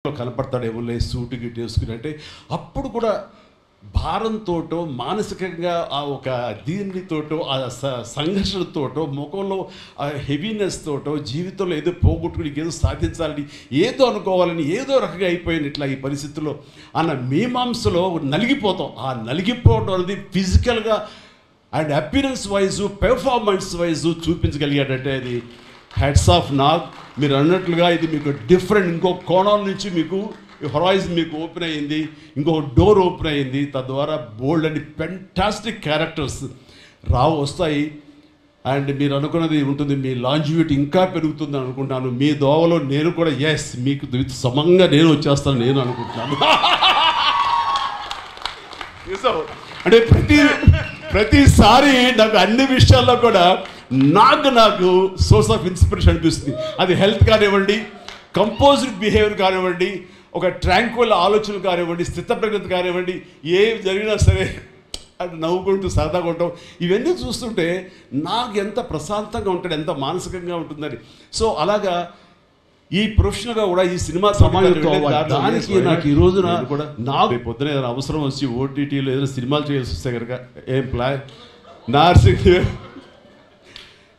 కనపడతాడేమో లే సూటు గిట్టు వేసుకుని అంటే అప్పుడు కూడా భారంతోటో మానసికంగా ఆ ఒక దీనితోటో ఆ సంఘర్షణతోటో ముఖంలో ఆ హెవీనెస్ తోటో జీవితంలో ఏదో పోగొట్టుకుని ఏదో సాధించాలని ఏదో అనుకోవాలని ఏదో రకంగా అయిపోయింది ఇట్లా ఈ పరిస్థితుల్లో అన్న మీమాంసలో నలిగిపోతాం. ఆ నలిగిపోవడం అనేది ఫిజికల్గా and appearance wise performance wise చూపించగలిగాడంటే అది హ్యాట్స్ ఆఫ్ నాగ్. మీరు అన్నట్లుగా ఇది మీకు డిఫరెంట్ ఇంకో కోణం నుంచి మీకు హొరైజన్ మీకు ఓపెన్ అయ్యింది, ఇంకో డోర్ ఓపెన్ అయ్యింది. తద్వారా బోల్డ్ అండ్ ఫెంటాస్టిక్ క్యారెక్టర్స్ వస్తాయి. అండ్ మీరు అనుకున్నది ఉంటుంది, మీ లాంజివిటీ ఇంకా పెరుగుతుంది అనుకుంటున్నాను. మీ దోవలో నేను కూడా మీకు సమంగా నేను వచ్చేస్తాను నేను అనుకుంటున్నాను. అంటే ప్రతిసారి నాకు అన్ని విషయాల్లో కూడా నాకు సోర్స్ ఆఫ్ ఇన్స్పిరేషన్ అనిపిస్తుంది. అది హెల్త్ కానివ్వండి, కంపోజ్డ్ బిహేవియర్ కానివ్వండి, ఒక ట్రాంక్వల్ ఆలోచనలు కానివ్వండి, స్థితప్రజ్ఞత కానివ్వండి, ఏవి జరిగినా సరే అది నవ్వుకుంటూ సరదాగా ఉంటాం. ఇవన్నీ చూస్తుంటే నాకు ఎంత ప్రశాంతంగా ఉంటాడు, ఎంత మానసికంగా ఉంటుందని. సో అలాగా ఈ ప్రొఫెషనల్గా కూడా ఈ సినిమా దానికి నాకు ఈ రోజున కూడా నాకు పొద్దున ఏదైనా అవసరం వచ్చి ఓటీటీలో ఏదైనా సినిమాలు చేయాల్సి వస్తే కనుక ఏం ప్లాన్ నార్సింగ్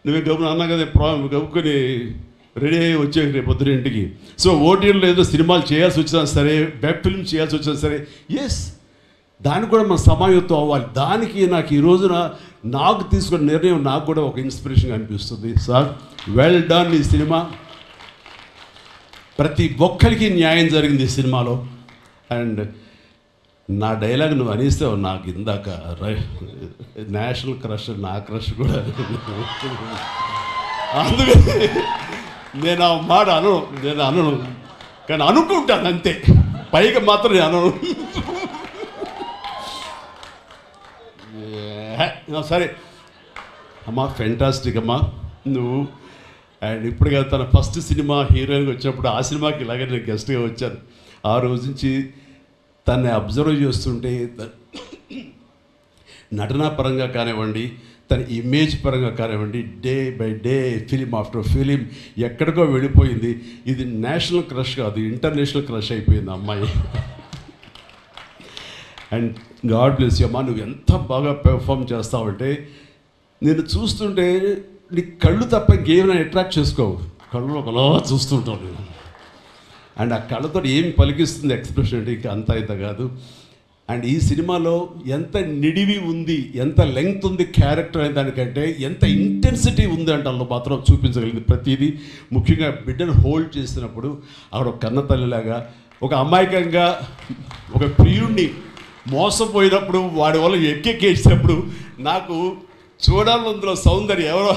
నువ్వే గబున అన్నా కదా గబుకొని రెడీ అయ్యి వచ్చే రేపు పొద్దున ఇంటికి. సో ఓటీటీలో ఏదో సినిమాలు చేయాల్సి వచ్చినా సరే, వెబ్ ఫిల్మ్ చేయాల్సి వచ్చినా సరే, దానికి కూడా మన సమాయత్తం అవ్వాలి. దానికి నాకు ఈ రోజున నాకు తీసుకున్న నిర్ణయం నాకు కూడా ఒక ఇన్స్పిరేషన్గా అనిపిస్తుంది. Sir well done. ఈ సినిమా ప్రతి ఒక్కరికి న్యాయం జరిగింది ఈ సినిమాలో. అండ్ నా డైలాగ్ నువ్వు అనేస్తావు నాకు ఇందాక నేషనల్ క్రష్, నా క్రష్ కూడా. అందుకని నేను ఆ మాట అనను కానీ అనుకుంటాను అంతే, పైగా మాత్రం నేను అనను. సరే అమ్మా, ఫెంటాస్టిక్ అమ్మా నువ్వు. అండ్ ఇప్పుడు కదా తన ఫస్ట్ సినిమా హీరోయిన్గా వచ్చినప్పుడు ఆ సినిమాకి ఇలాగే నేను గెస్ట్గా వచ్చాను. ఆ రోజు నుంచి తనని అబ్జర్వ్ చేస్తుంటే నటనా పరంగా కానివ్వండి, తన ఇమేజ్ పరంగా కానివ్వండి, day by day film after film ఎక్కడికో వెళ్ళిపోయింది. ఇది నేషనల్ క్రష్ కాదు, ఇంటర్నేషనల్ క్రష్ అయిపోయింది అమ్మాయి. అండ్ గాడ్ బ్లెస్ యూ అమ్మా. నువ్వు ఎంత బాగా పెర్ఫామ్ చేస్తావంటే నేను చూస్తుంటే నీ కళ్ళు తప్ప ఇంకేమైనా అట్రాక్ట్ చేసుకోవు, కళ్ళు ఒకలా చూస్తుంటావు నేను. అండ్ ఆ కళ్ళతో ఏం పలికిస్తుంది ఎక్స్ప్రెషన్ అంటే ఇంకా అంత ఇంత కాదు. అండ్ ఈ సినిమాలో ఎంత నిడివి ఉంది, ఎంత లెంగ్త్ ఉంది క్యారెక్టర్ అనే దానికంటే ఎంత ఇంటెన్సిటీ ఉంది అంటే అందులో మాత్రం చూపించగలిగింది ప్రతిదీ. ముఖ్యంగా బిడ్డను హోల్డ్ చేసినప్పుడు ఆవిడ ఒక కన్న తల్లిలాగా, ఒక అమాయకంగా ఒక ప్రియుడిని మోసపోయినప్పుడు వాడి వల్ల ఎక్కేసినప్పుడు నాకు చూడాలందులో సౌందర్యం ఎవరో